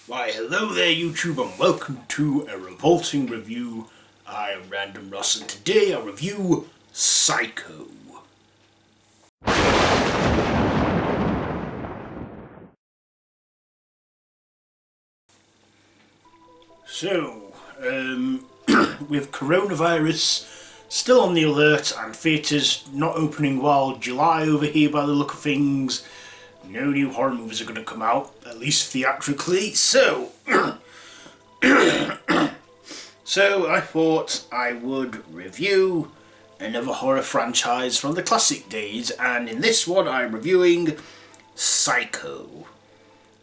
Why, hello there YouTube and welcome to a Revolting review. I am Random Ross and today I review Psycho. So, with coronavirus still on the alert and theatres not opening while July over here by the look of things, no new horror movies are going to come out, at least theatrically, so so I thought I would review another horror franchise from the classic days, and in this one I'm reviewing Psycho.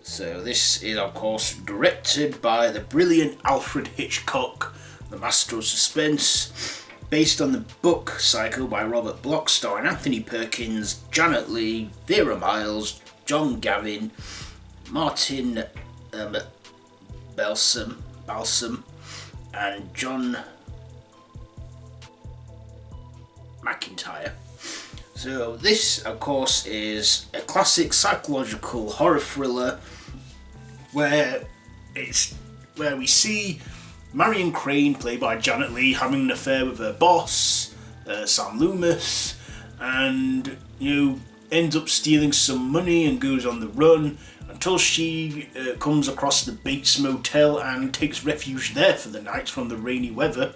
So this is of course directed by the brilliant Alfred Hitchcock, the master of suspense, based on the book Psycho by Robert Bloch, starring Anthony Perkins, Janet Leigh, Vera Miles, John Gavin, Martin Balsam, and John McIntyre. So this, of course, is a classic psychological horror thriller where we see Marian Crane, played by Janet Leigh, having an affair with her boss, Sam Loomis, and ends up stealing some money and goes on the run until she comes across the Bates Motel and takes refuge there for the night from the rainy weather,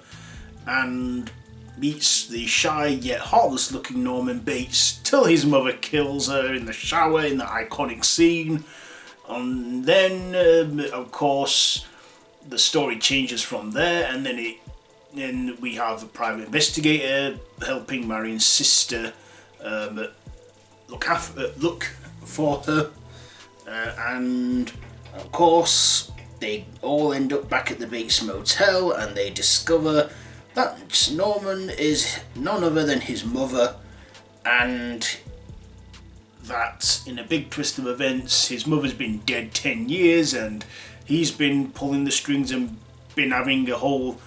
and meets the shy yet heartless looking Norman Bates till his mother kills her in the shower in the iconic scene. And then of course the story changes from there, and then we have a private investigator helping Marian's sister look for her, and of course they all end up back at the Bates Motel and they discover that Norman is none other than his mother, and that in a big twist of events his mother's been dead 10 years and he's been pulling the strings and been having a whole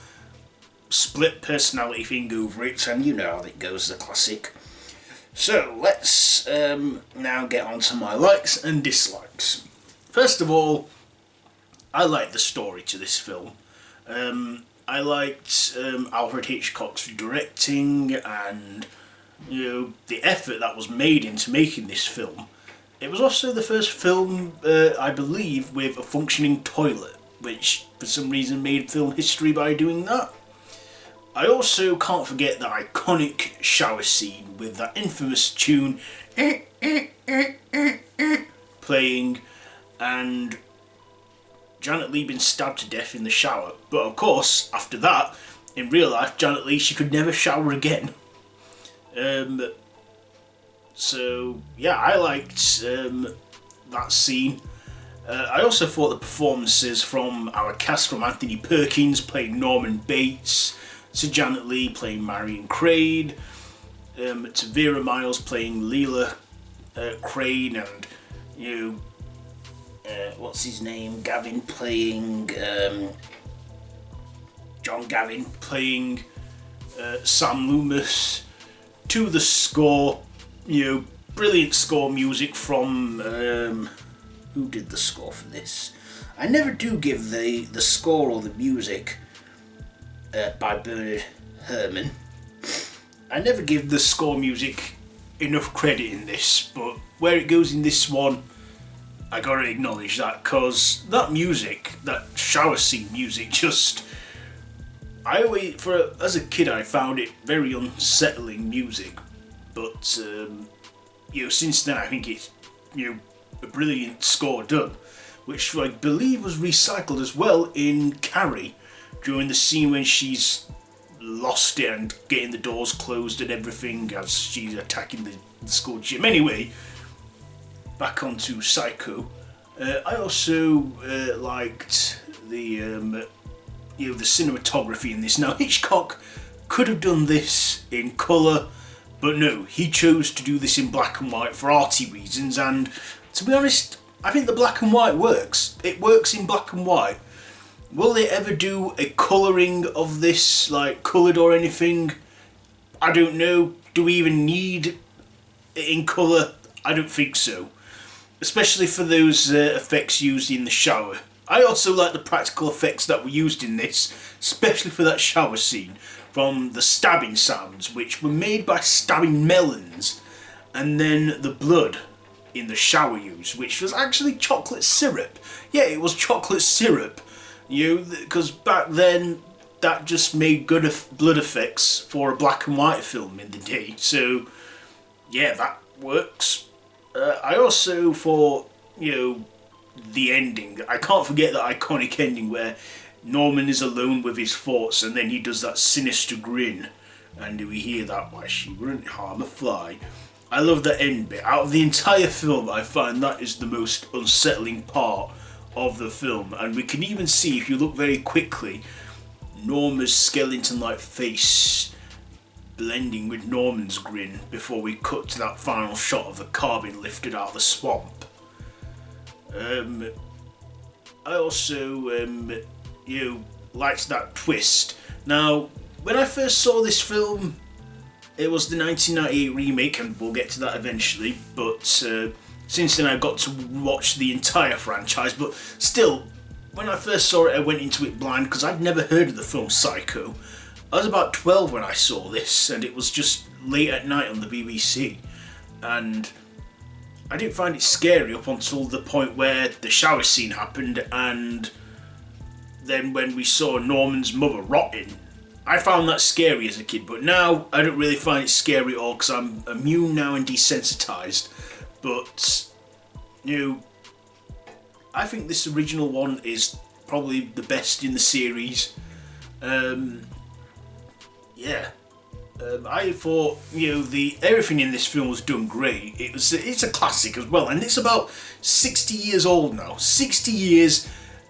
split personality thing over it, and you know how it goes, the classic. So let's now get on to my likes and dislikes. First of all, I like the story to this film. I liked Alfred Hitchcock's directing and the effort that was made into making this film. It was also the first film, I believe, with a functioning toilet, which for some reason made film history by doing that. I also can't forget the iconic shower scene with that infamous tune playing and Janet Leigh being stabbed to death in the shower. But of course, after that, in real life, Janet Leigh, she could never shower again. So yeah, I liked that scene. I also thought the performances from our cast, from Anthony Perkins playing Norman Bates, to Janet Leigh playing Marian Crane, to Vera Miles playing Leela Crane, and what's his name, Gavin playing John Gavin playing Sam Loomis, to the score, brilliant score music from who did the score for this? I never do give the score or the music by Bernard Herrmann. I never give the score music enough credit in this, but where it goes in this one, I gotta acknowledge that, because that music, that shower scene music, just, as a kid I found it very unsettling music, but since then I think it's a brilliant score done, which I believe was recycled as well in Carrie during the scene when she's lost it and getting the doors closed and everything as she's attacking the school gym. Anyway, back onto Psycho. I also liked the the cinematography in this. Now Hitchcock could have done this in colour, but no, he chose to do this in black and white for arty reasons, and to be honest, I think the black and white works. It works in black and white. Will they ever do a colouring of this, like coloured or anything? I don't know. Do we even need it in colour? I don't think so. Especially for those effects used in the shower. I also like the practical effects that were used in this, especially for that shower scene, from the stabbing sounds, which were made by stabbing melons, and then the blood in the shower used, which was actually chocolate syrup. Yeah, it was chocolate syrup, because back then that just made good blood effects for a black and white film in the day. So yeah, that works. I also, for the ending, I can't forget that iconic ending where Norman is alone with his thoughts and then he does that sinister grin, and we hear that, why she wouldn't harm a fly. I love that end bit. Out of the entire film, I find that is the most unsettling part of the film, and we can even see, if you look very quickly, Norma's skeleton-like face blending with Norman's grin before we cut to that final shot of the car being lifted out of the swamp. I also, liked that twist. Now, when I first saw this film, it was the 1998 remake, and we'll get to that eventually, but since then I got to watch the entire franchise, but still, when I first saw it, I went into it blind because I'd never heard of the film Psycho. I was about 12 when I saw this, and it was just late at night on the BBC, and I didn't find it scary up until the point where the shower scene happened, and then when we saw Norman's mother rotting. I found that scary as a kid, but now I don't really find it scary at all because I'm immune now and desensitized. But, I think this original one is probably the best in the series. I thought, everything in this film was done great. It's a classic as well, and it's about 60 years old now. 60 years,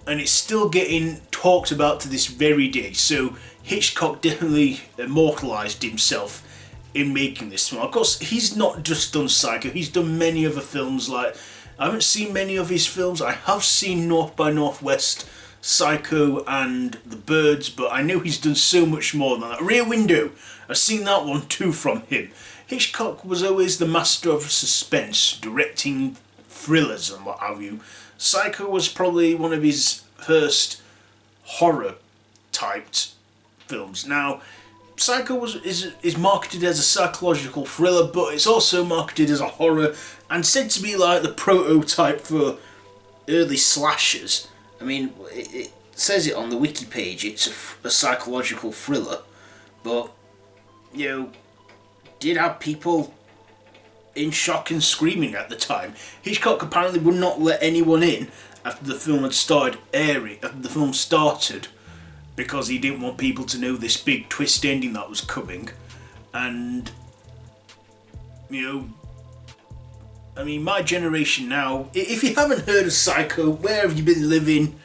and it's still getting talked about to this very day. So Hitchcock definitely immortalised himself in making this film. Of course, he's not just done Psycho, he's done many other films. Like, I haven't seen many of his films. I have seen North by Northwest, Psycho and The Birds, but I know he's done so much more than that. Rear Window, I've seen that one too from him. Hitchcock was always the master of suspense, directing thrillers and what have you. Psycho was probably one of his first horror-typed films. Now, Psycho is marketed as a psychological thriller, but it's also marketed as a horror and said to be like the prototype for early slashers. I mean, it says it on the wiki page, it's a psychological thriller, but, did have people in shock and screaming at the time. Hitchcock apparently would not let anyone in after the film had started airing, after the film started, because he didn't want people to know this big twist ending that was coming. And, my generation now, if you haven't heard of Psycho, where have you been living?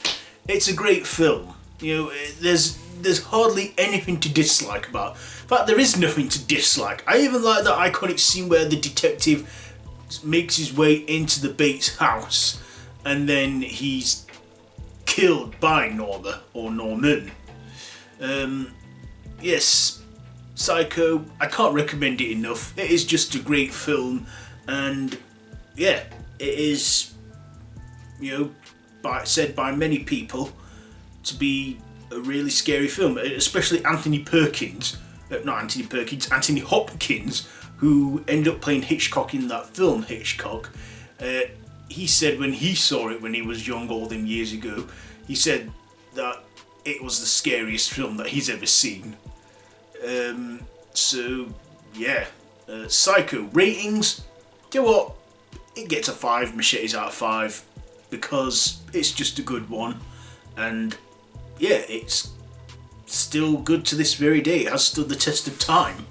It's a great film. There's hardly anything to dislike about. In fact, there is nothing to dislike. I even like that iconic scene where the detective makes his way into the Bates house and then he's killed by Norma, or Norman. Yes, Psycho, I can't recommend it enough. It is just a great film, and yeah, it is, said by many people to be a really scary film, especially Anthony Hopkins, who ended up playing Hitchcock in that film, Hitchcock. He said when he saw it when he was young, all them years ago, he said that it was the scariest film that he's ever seen. Psycho ratings, do you know what? It gets a 5 machetes out of 5 because it's just a good one, and yeah, it's still good to this very day. It has stood the test of time.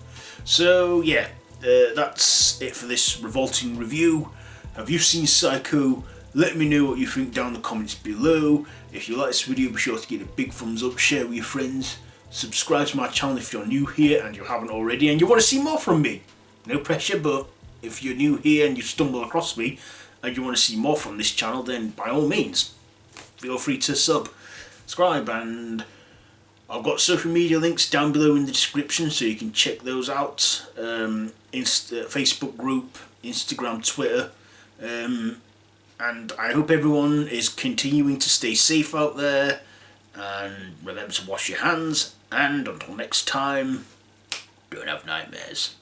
So yeah, that's it for this Revolting review. Have you seen Psycho? Let me know what you think down in the comments below. If you like this video, be sure to give it a big thumbs up, share with your friends, subscribe to my channel if you're new here and you haven't already and you want to see more from me. No pressure, but if you're new here and you stumble across me and you want to see more from this channel, then by all means, feel free to subscribe, and I've got social media links down below in the description so you can check those out. Facebook group, Instagram, Twitter, And I hope everyone is continuing to stay safe out there, and remember to wash your hands, and until next time, don't have nightmares.